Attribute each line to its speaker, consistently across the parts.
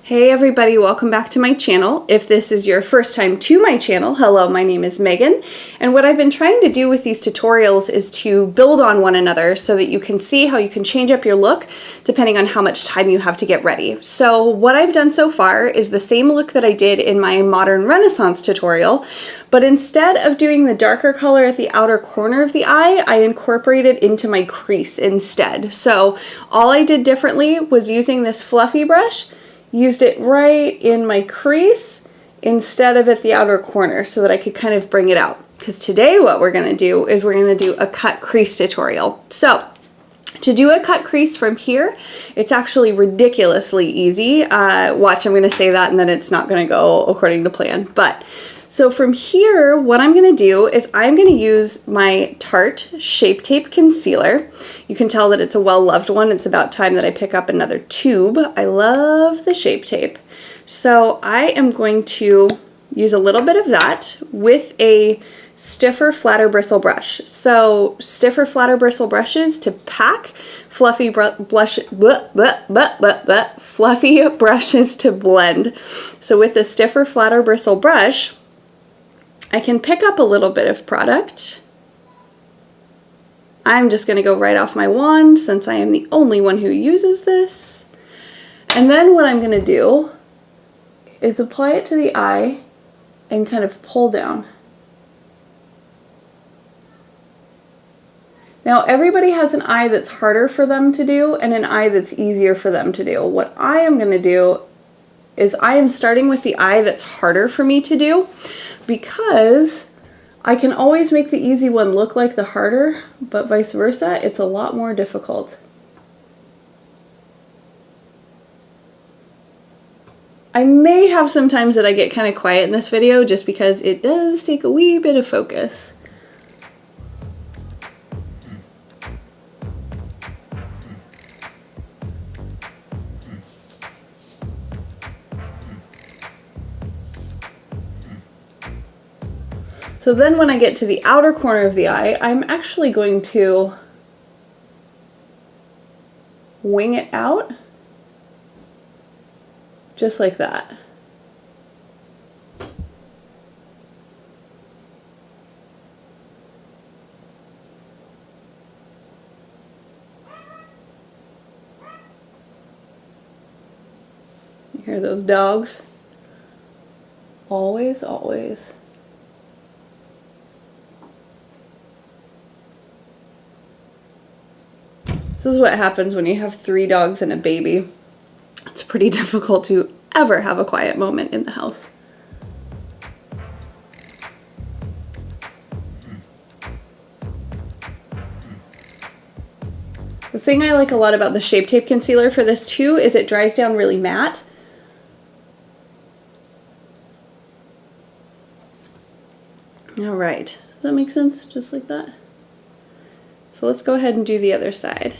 Speaker 1: Hey everybody, welcome back to my channel. If this is your first time to my channel, hello, my name is Megan, and what I've been trying to do with these tutorials is to build on one another so that you can see how you can change up your look depending on how much time you have to get ready. So what I've done so far is the same look that I did in my Modern Renaissance tutorial, but instead of doing the darker color at the outer corner of the eye, I incorporated into my crease instead. So all I did differently was using this fluffy brush, used it right in my crease instead of at the outer corner so that I could kind of bring it out. Because today what we're going to do is we're going to do a cut crease tutorial. So to do a cut crease from here, it's actually ridiculously easy. Watch, I'm going to say that and then it's not going to go according to plan. But so from here, what I'm going to do is I'm going to use my Tarte Shape Tape Concealer. You can tell that it's a well-loved one. It's about time that I pick up another tube. I love the Shape Tape. So I am going to use a little bit of that with a stiffer, flatter bristle brush. So stiffer, flatter bristle brushes to pack, fluffy fluffy brushes to blend. So with the stiffer, flatter bristle brush, I can pick up a little bit of product. I'm just going to go right off my wand since I am the only one who uses this. And then what I'm going to do is apply it to the eye and kind of pull down. Now everybody has an eye that's harder for them to do and an eye that's easier for them to do. What I am going to do is I am starting with the eye that's harder for me to do, because I can always make the easy one look like the harder, but vice versa, it's a lot more difficult. I may have some times that I get kind of quiet in this video just because it does take a wee bit of focus. So then when I get to the outer corner of the eye, I'm actually going to wing it out, just like that. You hear those dogs? Always, always. This is what happens when you have 3 dogs and a baby. It's pretty difficult to ever have a quiet moment in the house. The thing I like a lot about the Shape Tape Concealer for this too is it dries down really matte. Alright, does that make sense? Just like that? So let's go ahead and do the other side.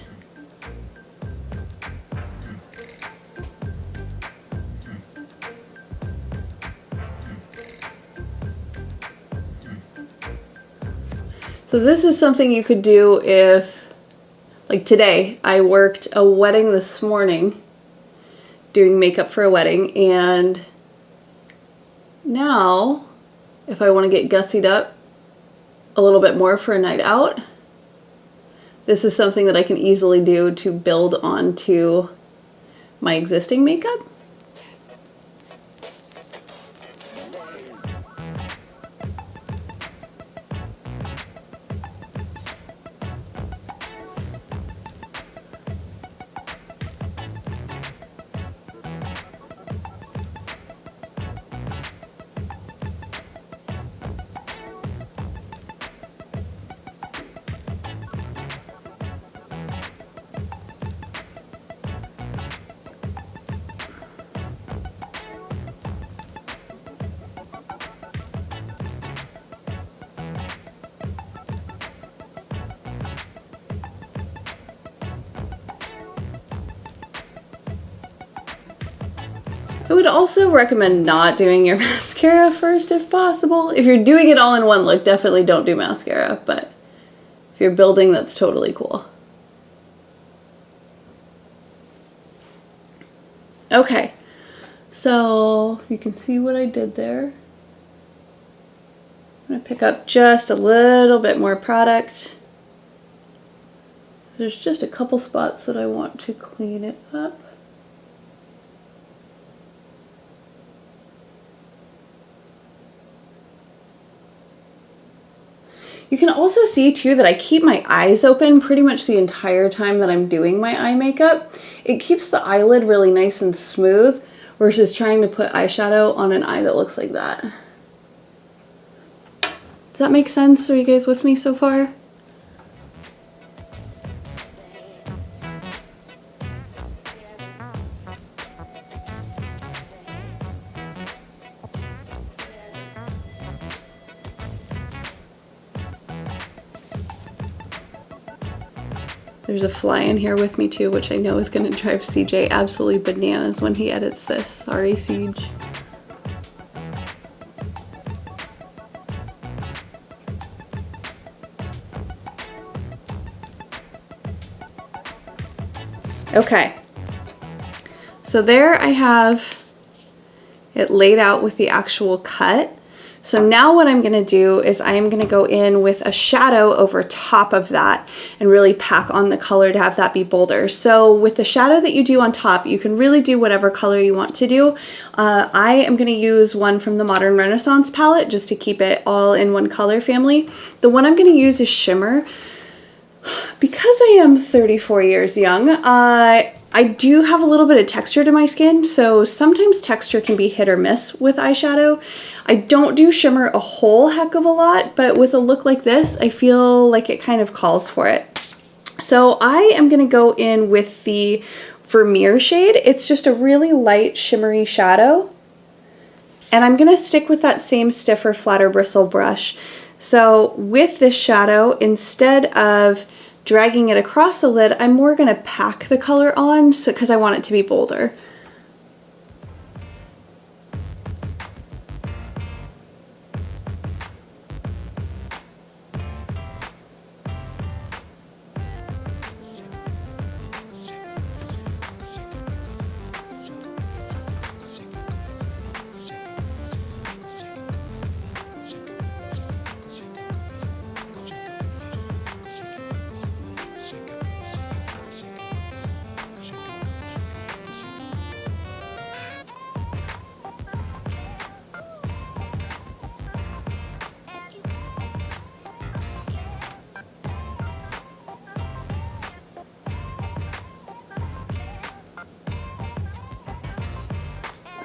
Speaker 1: So this is something you could do if, like today, I worked a wedding this morning, doing makeup for a wedding, and now, if I want to get gussied up a little bit more for a night out, this is something that I can easily do to build onto my existing makeup. I would also recommend not doing your mascara first if possible. If you're doing it all in one look, definitely don't do mascara, but if you're building, that's totally cool. Okay, So you can see what I did there. I'm going to pick up just a little bit more product. There's just a couple spots that I want to clean it up. You can also see too that I keep my eyes open pretty much the entire time that I'm doing my eye makeup. It keeps the eyelid really nice and smooth versus trying to put eyeshadow on an eye that looks like that. Does that make sense? Are you guys with me so far? There's a fly in here with me too, which I know is going to drive CJ absolutely bananas when he edits this. Sorry, Siege. Okay, so there I have it laid out with the actual cut. So now what I'm gonna do is I'm gonna go in with a shadow over top of that and really pack on the color to have that be bolder. So with the shadow that you do on top, you can really do whatever color you want to do. I am gonna use one from the Modern Renaissance palette just to keep it all in one color family. The one I'm gonna use is Shimmer. Because I am 34 years young, I do have a little bit of texture to my skin, so sometimes texture can be hit or miss with eyeshadow. I don't do shimmer a whole heck of a lot, but with a look like this, I feel like it kind of calls for it. So I am going to go in with the Vermeer shade. It's just a really light shimmery shadow. And I'm going to stick with that same stiffer, flatter bristle brush. So with this shadow, instead of dragging it across the lid, I'm more going to pack the color on because I want it to be bolder.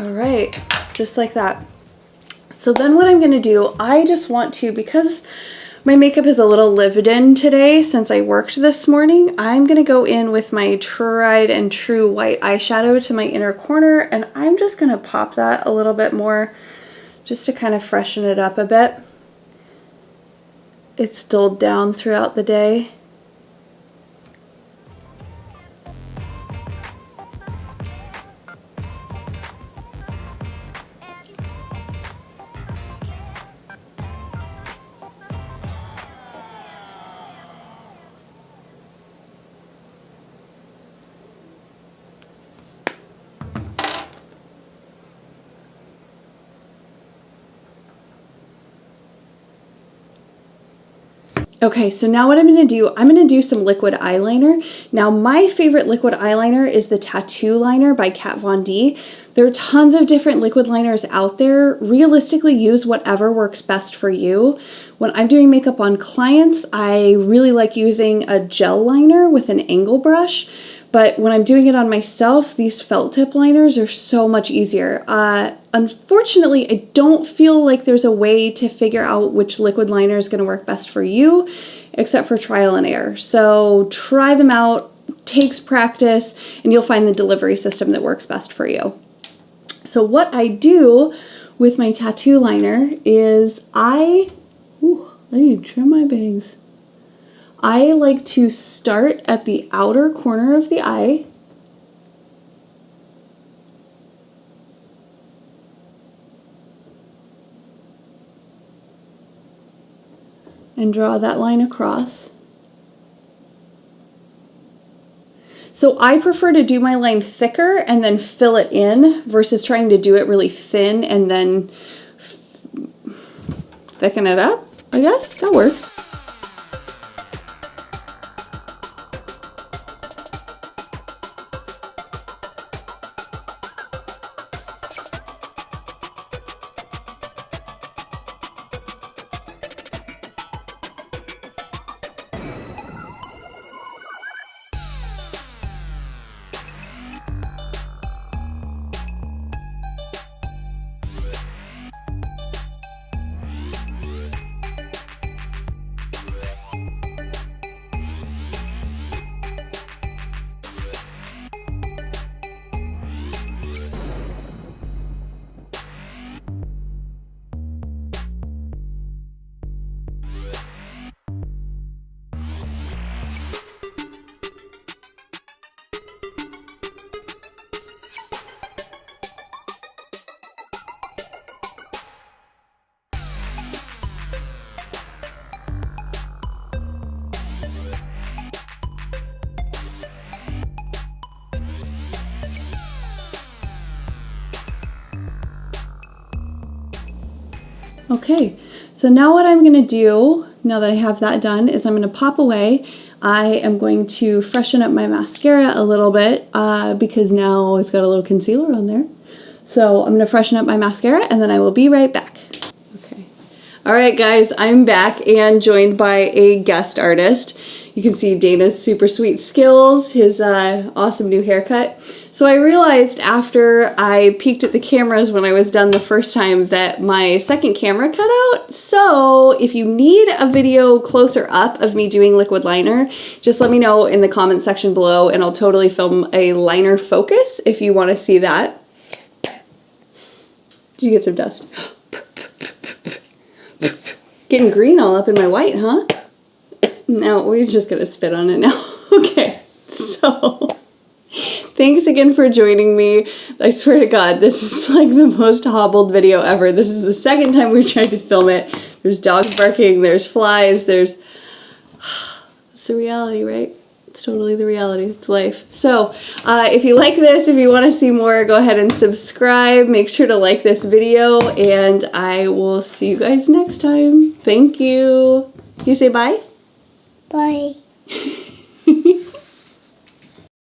Speaker 1: All right, just like that. So then what I'm gonna do, I just want to, because my makeup is a little lived in today since I worked this morning, I'm gonna go in with my tried and true white eyeshadow to my inner corner, and I'm just gonna pop that a little bit more just to kind of freshen it up a bit. It's dulled down throughout the day. Okay, so now what I'm going to do, I'm going to do some liquid eyeliner. Now my favorite liquid eyeliner is the Tattoo Liner by Kat Von D. There are tons of different liquid liners out there. Realistically, use whatever works best for you. When I'm doing makeup on clients, I really like using a gel liner with an angle brush. But when I'm doing it on myself, these felt tip liners are so much easier. Unfortunately, I don't feel like there's a way to figure out which liquid liner is going to work best for you, except for trial and error. So try them out, takes practice, and you'll find the delivery system that works best for you. So what I do with my tattoo liner is I need to trim my bangs. I like to start at the outer corner of the eye and draw that line across. So I prefer to do my line thicker and then fill it in versus trying to do it really thin and then thicken it up. I guess that works. Okay, so now what I'm going to do, now that I have that done, is I'm going to pop away. I am going to freshen up my mascara a little bit because now it's got a little concealer on there. So I'm going to freshen up my mascara and then I will be right back. Okay. All right, guys, I'm back and joined by a guest artist. You can see Dana's super sweet skills, his awesome new haircut. So I realized after I peeked at the cameras when I was done the first time that my second camera cut out. So if you need a video closer up of me doing liquid liner, just let me know in the comment section below and I'll totally film a liner focus if you want to see that. Did you get some dust? Getting green all up in my white, huh? No, we're just gonna spit on it now. Okay, so thanks again for joining me. I swear to God, this is like the most hobbled video ever. This is the second time we've tried to film it. There's dogs barking, there's flies, there's... It's the reality, right? It's totally the reality. It's life. So, if you like this, if you want to see more, go ahead and subscribe. Make sure to like this video, and I will see you guys next time. Thank you. Can you say bye?
Speaker 2: Bye.